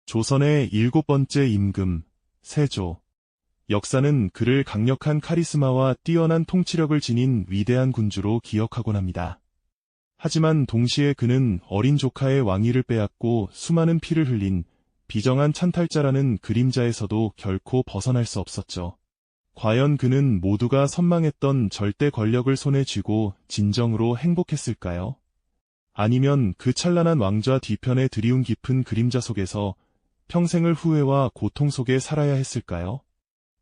조선의 7번째 임금, 세조. 역사는 그를 강력한 카리스마와 뛰어난 통치력을 지닌 위대한 군주로 기억하곤 합니다. 하지만 동시에 그는 어린 조카의 왕위를 빼앗고 수많은 피를 흘린 비정한 찬탈자라는 그림자에서도 결코 벗어날 수 없었죠. 과연 그는 모두가 선망했던 절대 권력을 손에 쥐고 진정으로 행복했을까요? 아니면 그 찬란한 왕좌 뒤편의 드리움 깊은 그림자 속에서 평생을 후회와 고통 속에 살아야 했을까요?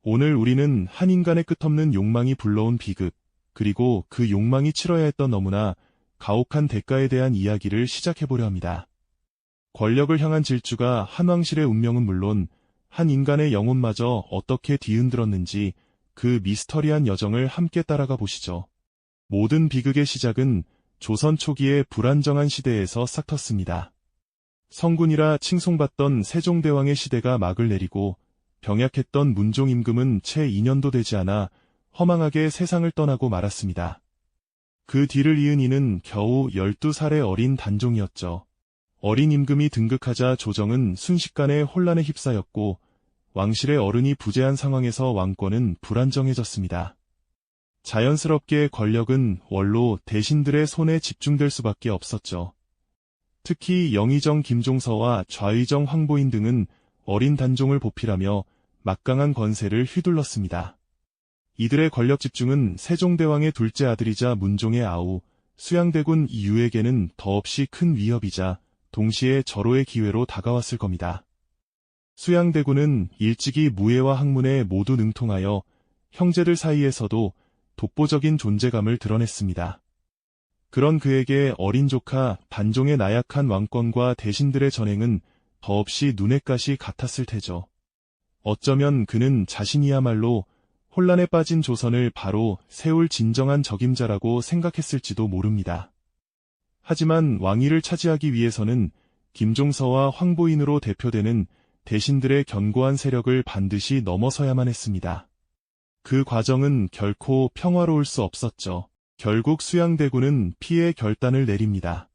오늘 우리는 한 인간의 끝없는 욕망이 불러온 비극, 그리고 그 욕망이 치러야 했던 너무나 가혹한 대가에 대한 이야기를 시작해보려 합니다. 권력을 향한 질주가 한 왕실의 운명은 물론 한 인간의 영혼마저 어떻게 뒤흔들었는지 그 미스터리한 여정을 함께 따라가 보시죠. 모든 비극의 시작은 조선 초기의 불안정한 시대에서 싹텄습니다. 성군이라 칭송받던 세종대왕의 시대가 막을 내리고 병약했던 문종 임금은 채 2년도 되지 않아 허망하게 세상을 떠나고 말았습니다. 그 뒤를 이은 이는 겨우 12살의 어린 단종이었죠. 어린 임금이 등극하자 조정은 순식간에 혼란에 휩싸였고 왕실의 어른이 부재한 상황에서 왕권은 불안정해졌습니다. 자연스럽게 권력은 원로 대신들의 손에 집중될 수밖에 없었죠. 특히 영의정 김종서와 좌의정 황보인 등은 어린 단종을 보필하며 막강한 권세를 휘둘렀습니다. 이들의 권력 집중은 세종대왕의 둘째 아들이자 문종의 아우 수양대군 이유에게는 더없이 큰 위협이자 동시에 절호의 기회로 다가왔을 겁니다. 수양대군은 일찍이 무예와 학문에 모두 능통하여 형제들 사이에서도 독보적인 존재감을 드러냈습니다. 그런 그에게 어린 조카 단종의 나약한 왕권과 대신들의 전행은 더없이 눈엣 가시 같았을 테죠. 어쩌면 그는 자신이야말로 혼란에 빠진 조선을 바로 세울 진정한 적임자라고 생각했을지도 모릅니다. 하지만 왕위를 차지하기 위해서는 김종서와 황보인으로 대표되는 대신들의 견고한 세력을 반드시 넘어서야만 했습니다. 그 과정은 결코 평화로울 수 없었죠. 결국 수양대군은 피해 결단을 내립니다.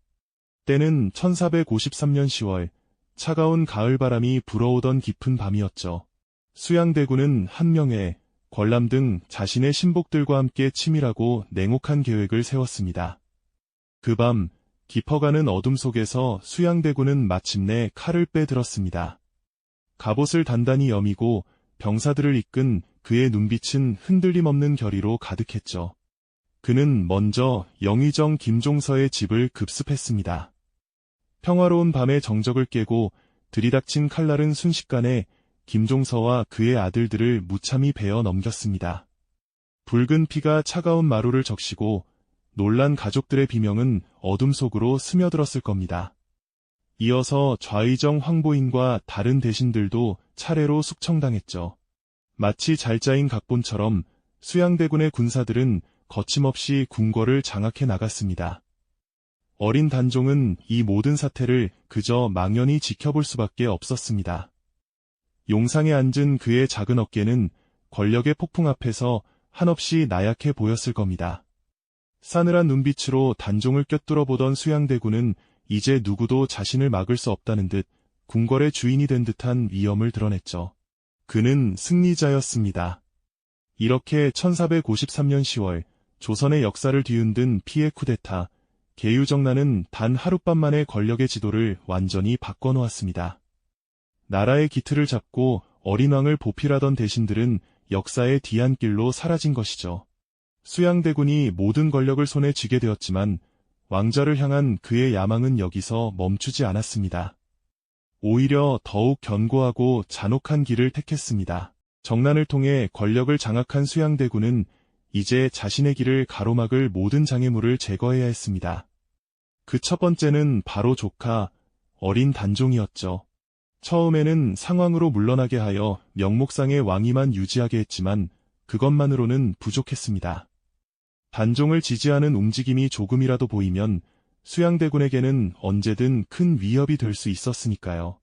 때는 1453년 10월, 차가운 가을바람이 불어오던 깊은 밤이었죠. 수양대군은 한명회, 권람 등 자신의 신복들과 함께 치밀하고 냉혹한 계획을 세웠습니다. 그 밤, 깊어가는 어둠 속에서 수양대군은 마침내 칼을 빼들었습니다. 갑옷을 단단히 여미고 병사들을 이끈 그의 눈빛은 흔들림 없는 결의로 가득했죠. 그는 먼저 영의정 김종서의 집을 급습했습니다. 평화로운 밤의 정적을 깨고 들이닥친 칼날은 순식간에 김종서와 그의 아들들을 무참히 베어 넘겼습니다. 붉은 피가 차가운 마루를 적시고 놀란 가족들의 비명은 어둠 속으로 스며들었을 겁니다. 이어서 좌의정 황보인과 다른 대신들도 차례로 숙청당했죠. 마치 잘 짜인 각본처럼 수양대군의 군사들은 거침없이 궁궐을 장악해 나갔습니다. 어린 단종은 이 모든 사태를 그저 망연히 지켜볼 수밖에 없었습니다. 용상에 앉은 그의 작은 어깨는 권력의 폭풍 앞에서 한없이 나약해 보였을 겁니다. 싸늘한 눈빛으로 단종을 꿰뚫어 보던 수양대군은 이제 누구도 자신을 막을 수 없다는 듯 궁궐의 주인이 된 듯한 위엄을 드러냈죠. 그는 승리자였습니다. 이렇게 1453년 10월 조선의 역사를 뒤흔든 피해 쿠데타, 계유정난은 단 하룻밤 만에 권력의 지도를 완전히 바꿔놓았습니다. 나라의 기틀을 잡고 어린 왕을 보필하던 대신들은 역사의 뒤안길로 사라진 것이죠. 수양대군이 모든 권력을 손에 쥐게 되었지만 왕좌를 향한 그의 야망은 여기서 멈추지 않았습니다. 오히려 더욱 견고하고 잔혹한 길을 택했습니다. 정난을 통해 권력을 장악한 수양대군은 이제 자신의 길을 가로막을 모든 장애물을 제거해야 했습니다. 그 첫 번째는 바로 조카, 어린 단종이었죠. 처음에는 상왕으로 물러나게 하여 명목상의 왕위만 유지하게 했지만 그것만으로는 부족했습니다. 단종을 지지하는 움직임이 조금이라도 보이면 수양대군에게는 언제든 큰 위협이 될 수 있었으니까요.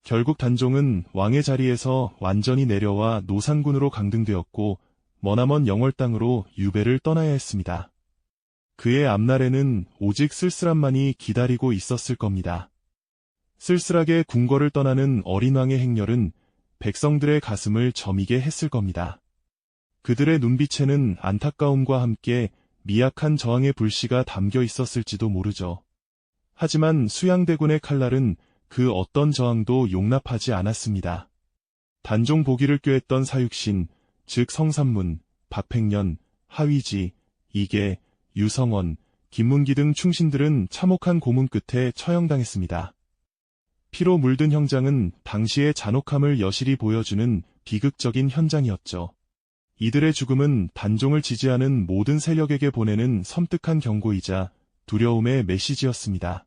결국 단종은 왕의 자리에서 완전히 내려와 노산군으로 강등되었고 머나먼 영월 땅으로 유배를 떠나야 했습니다. 그의 앞날에는 오직 쓸쓸함만이 기다리고 있었을 겁니다. 쓸쓸하게 궁궐을 떠나는 어린 왕의 행렬은 백성들의 가슴을 저미게 했을 겁니다. 그들의 눈빛에는 안타까움과 함께 미약한 저항의 불씨가 담겨 있었을지도 모르죠. 하지만 수양대군의 칼날은 그 어떤 저항도 용납하지 않았습니다. 단종 보기를 꾀했던 사육신, 즉 성삼문, 박팽년, 하위지, 이계, 유성원, 김문기 등 충신들은 참혹한 고문 끝에 처형당했습니다. 피로 물든 형장은 당시의 잔혹함을 여실히 보여주는 비극적인 현장이었죠. 이들의 죽음은 단종을 지지하는 모든 세력에게 보내는 섬뜩한 경고이자 두려움의 메시지였습니다.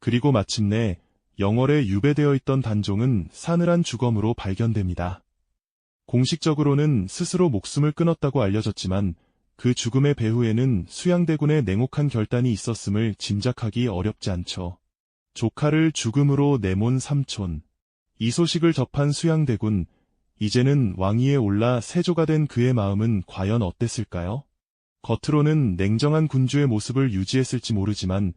그리고 마침내 영월에 유배되어 있던 단종은 싸늘한 주검으로 발견됩니다. 공식적으로는 스스로 목숨을 끊었다고 알려졌지만 그 죽음의 배후에는 수양대군의 냉혹한 결단이 있었음을 짐작하기 어렵지 않죠. 조카를 죽음으로 내몬 삼촌. 이 소식을 접한 수양대군, 이제는 왕위에 올라 세조가 된 그의 마음은 과연 어땠을까요? 겉으로는 냉정한 군주의 모습을 유지했을지 모르지만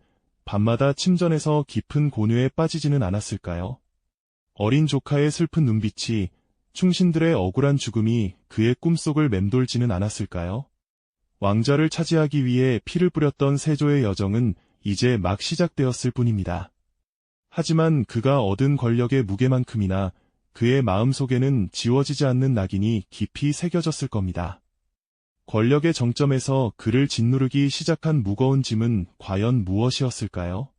밤마다 침전에서 깊은 고뇌에 빠지지는 않았을까요? 어린 조카의 슬픈 눈빛이, 충신들의 억울한 죽음이 그의 꿈속을 맴돌지는 않았을까요? 왕좌를 차지하기 위해 피를 뿌렸던 세조의 여정은 이제 막 시작되었을 뿐입니다. 하지만 그가 얻은 권력의 무게만큼이나 그의 마음속에는 지워지지 않는 낙인이 깊이 새겨졌을 겁니다. 권력의 정점에서 그를 짓누르기 시작한 무거운 짐은 과연 무엇이었을까요?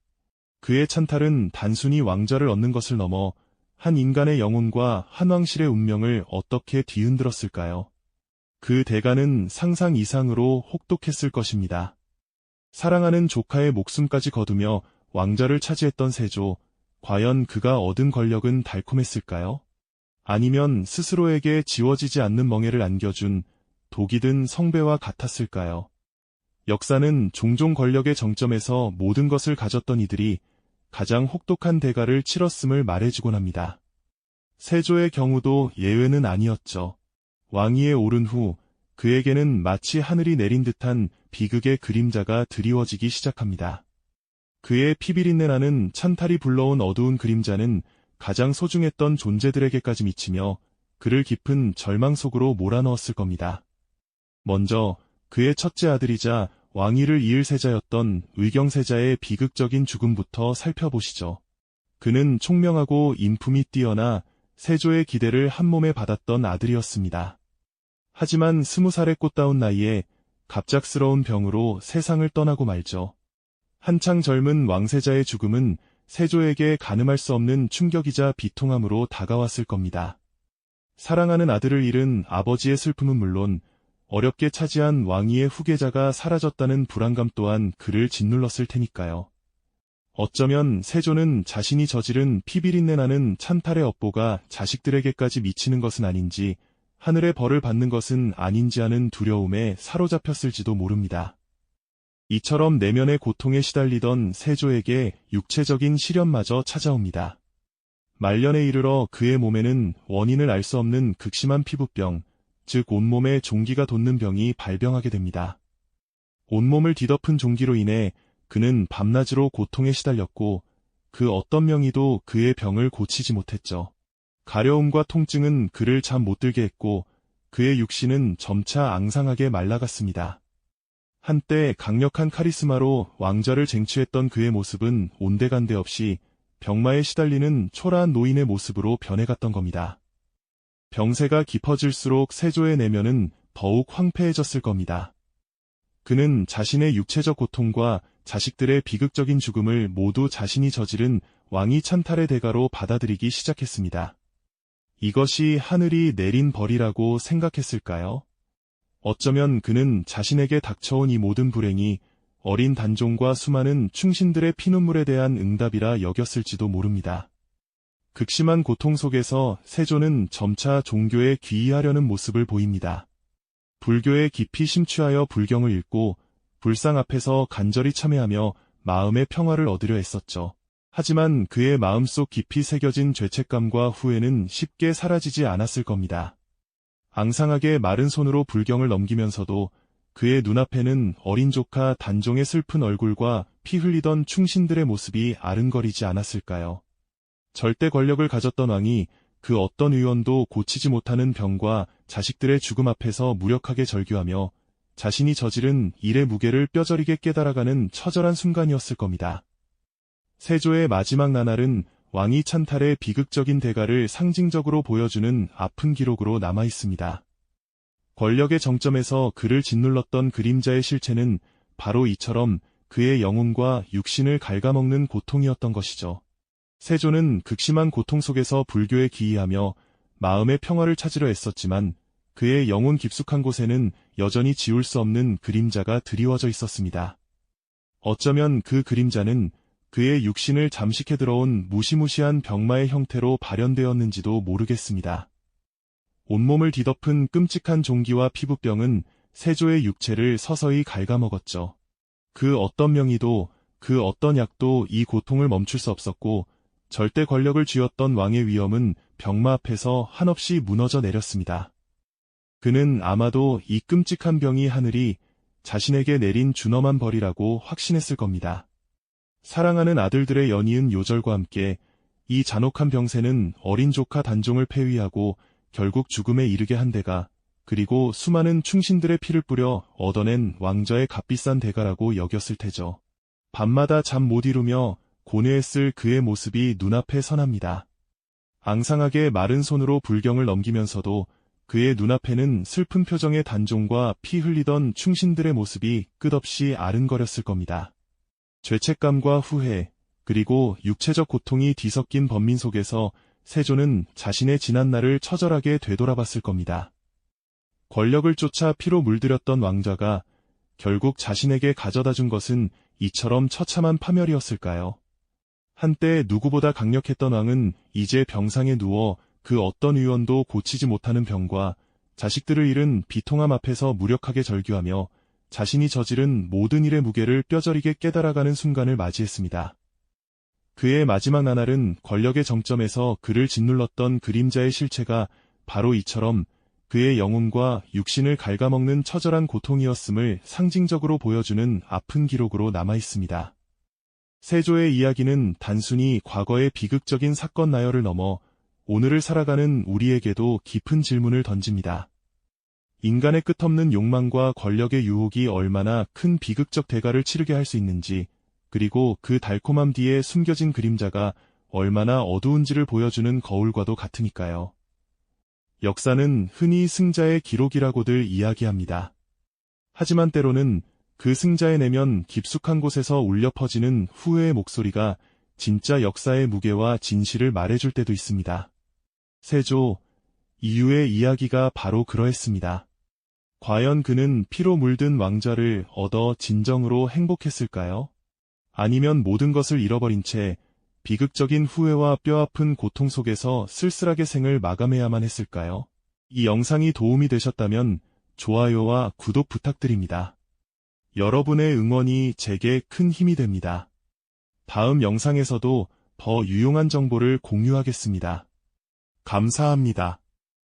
그의 찬탈은 단순히 왕좌를 얻는 것을 넘어 한 인간의 영혼과 한 왕실의 운명을 어떻게 뒤흔들었을까요? 그 대가는 상상 이상으로 혹독했을 것입니다. 사랑하는 조카의 목숨까지 거두며 왕좌를 차지했던 세조, 과연 그가 얻은 권력은 달콤했을까요? 아니면 스스로에게 지워지지 않는 멍해를 안겨준 독이 든 성배와 같았을까요? 역사는 종종 권력의 정점에서 모든 것을 가졌던 이들이 가장 혹독한 대가를 치렀음을 말해주곤 합니다. 세조의 경우도 예외는 아니었죠. 왕위에 오른 후 그에게는 마치 하늘이 내린 듯한 비극의 그림자가 드리워지기 시작합니다. 그의 피비린내 나는 찬탈이 불러온 어두운 그림자는 가장 소중했던 존재들에게까지 미치며 그를 깊은 절망 속으로 몰아넣었을 겁니다. 먼저 그의 첫째 아들이자 왕위를 이을 세자였던 의경세자의 비극적인 죽음부터 살펴보시죠. 그는 총명하고 인품이 뛰어나 세조의 기대를 한몸에 받았던 아들이었습니다. 하지만 20살의 꽃다운 나이에 갑작스러운 병으로 세상을 떠나고 말죠. 한창 젊은 왕세자의 죽음은 세조에게 가늠할 수 없는 충격이자 비통함으로 다가왔을 겁니다. 사랑하는 아들을 잃은 아버지의 슬픔은 물론 어렵게 차지한 왕위의 후계자가 사라졌다는 불안감 또한 그를 짓눌렀을 테니까요. 어쩌면 세조는 자신이 저지른 피비린내 나는 찬탈의 업보가 자식들에게까지 미치는 것은 아닌지, 하늘의 벌을 받는 것은 아닌지 하는 두려움에 사로잡혔을지도 모릅니다. 이처럼 내면의 고통에 시달리던 세조에게 육체적인 시련마저 찾아옵니다. 말년에 이르러 그의 몸에는 원인을 알 수 없는 극심한 피부병, 즉 온몸에 종기가 돋는 병이 발병하게 됩니다. 온몸을 뒤덮은 종기로 인해 그는 밤낮으로 고통에 시달렸고 그 어떤 명의도 그의 병을 고치지 못했죠. 가려움과 통증은 그를 잠 못 들게 했고 그의 육신은 점차 앙상하게 말라갔습니다. 한때 강력한 카리스마로 왕좌를 쟁취했던 그의 모습은 온데간데 없이 병마에 시달리는 초라한 노인의 모습으로 변해갔던 겁니다. 병세가 깊어질수록 세조의 내면은 더욱 황폐해졌을 겁니다. 그는 자신의 육체적 고통과 자식들의 비극적인 죽음을 모두 자신이 저지른 왕위 찬탈의 대가로 받아들이기 시작했습니다. 이것이 하늘이 내린 벌이라고 생각했을까요? 어쩌면 그는 자신에게 닥쳐온 이 모든 불행이 어린 단종과 수많은 충신들의 피눈물에 대한 응답이라 여겼을지도 모릅니다. 극심한 고통 속에서 세조는 점차 종교에 귀의하려는 모습을 보입니다. 불교에 깊이 심취하여 불경을 읽고 불상 앞에서 간절히 참회하며 마음의 평화를 얻으려 했었죠. 하지만 그의 마음속 깊이 새겨진 죄책감과 후회는 쉽게 사라지지 않았을 겁니다. 앙상하게 마른 손으로 불경을 넘기면서도 그의 눈앞에는 어린 조카 단종의 슬픈 얼굴과 피 흘리던 충신들의 모습이 아른거리지 않았을까요? 절대 권력을 가졌던 왕이 그 어떤 의원도 고치지 못하는 병과 자식들의 죽음 앞에서 무력하게 절규하며 자신이 저지른 일의 무게를 뼈저리게 깨달아가는 처절한 순간이었을 겁니다. 세조의 마지막 나날은 왕위 찬탈의 비극적인 대가를 상징적으로 보여주는 아픈 기록으로 남아 있습니다. 권력의 정점에서 그를 짓눌렀던 그림자의 실체는 바로 이처럼 그의 영혼과 육신을 갉아먹는 고통이었던 것이죠. 세조는 극심한 고통 속에서 불교에 기이하며 마음의 평화를 찾으려 애썼지만 그의 영혼 깊숙한 곳에는 여전히 지울 수 없는 그림자가 드리워져 있었습니다. 어쩌면 그 그림자는 그의 육신을 잠식해 들어온 무시무시한 병마의 형태로 발현되었는지도 모르겠습니다. 온몸을 뒤덮은 끔찍한 종기와 피부병은 세조의 육체를 서서히 갉아먹었죠. 그 어떤 명의도 그 어떤 약도 이 고통을 멈출 수 없었고 절대 권력을 쥐었던 왕의 위엄은 병마 앞에서 한없이 무너져 내렸습니다. 그는 아마도 이 끔찍한 병이 하늘이 자신에게 내린 준엄한 벌이라고 확신했을 겁니다. 사랑하는 아들들의 연이은 요절과 함께 이 잔혹한 병세는 어린 조카 단종을 폐위하고 결국 죽음에 이르게 한 대가, 그리고 수많은 충신들의 피를 뿌려 얻어낸 왕좌의 값비싼 대가라고 여겼을 테죠. 밤마다 잠 못 이루며 고뇌했을 그의 모습이 눈앞에 선합니다. 앙상하게 마른 손으로 불경을 넘기면서도 그의 눈앞에는 슬픈 표정의 단종과 피 흘리던 충신들의 모습이 끝없이 아른거렸을 겁니다. 죄책감과 후회, 그리고 육체적 고통이 뒤섞인 번민 속에서 세조는 자신의 지난 날을 처절하게 되돌아봤을 겁니다. 권력을 쫓아 피로 물들였던 왕좌가 결국 자신에게 가져다 준 것은 이처럼 처참한 파멸이었을까요? 한때 누구보다 강력했던 왕은 이제 병상에 누워 그 어떤 의원도 고치지 못하는 병과 자식들을 잃은 비통함 앞에서 무력하게 절규하며 자신이 저지른 모든 일의 무게를 뼈저리게 깨달아가는 순간을 맞이했습니다. 그의 마지막 나날은 권력의 정점에서 그를 짓눌렀던 그림자의 실체가 바로 이처럼 그의 영혼과 육신을 갉아먹는 처절한 고통이었음을 상징적으로 보여주는 아픈 기록으로 남아 있습니다. 세조의 이야기는 단순히 과거의 비극적인 사건 나열을 넘어 오늘을 살아가는 우리에게도 깊은 질문을 던집니다. 인간의 끝없는 욕망과 권력의 유혹이 얼마나 큰 비극적 대가를 치르게 할 수 있는지, 그리고 그 달콤함 뒤에 숨겨진 그림자가 얼마나 어두운지를 보여주는 거울과도 같으니까요. 역사는 흔히 승자의 기록이라고들 이야기합니다. 하지만 때로는 그 승자의 내면 깊숙한 곳에서 울려 퍼지는 후회의 목소리가 진짜 역사의 무게와 진실을 말해줄 때도 있습니다. 세조, 이유의 이야기가 바로 그러했습니다. 과연 그는 피로 물든 왕좌를 얻어 진정으로 행복했을까요? 아니면 모든 것을 잃어버린 채 비극적인 후회와 뼈아픈 고통 속에서 쓸쓸하게 생을 마감해야만 했을까요? 이 영상이 도움이 되셨다면 좋아요와 구독 부탁드립니다. 여러분의 응원이 제게 큰 힘이 됩니다. 다음 영상에서도 더 유용한 정보를 공유하겠습니다. 감사합니다.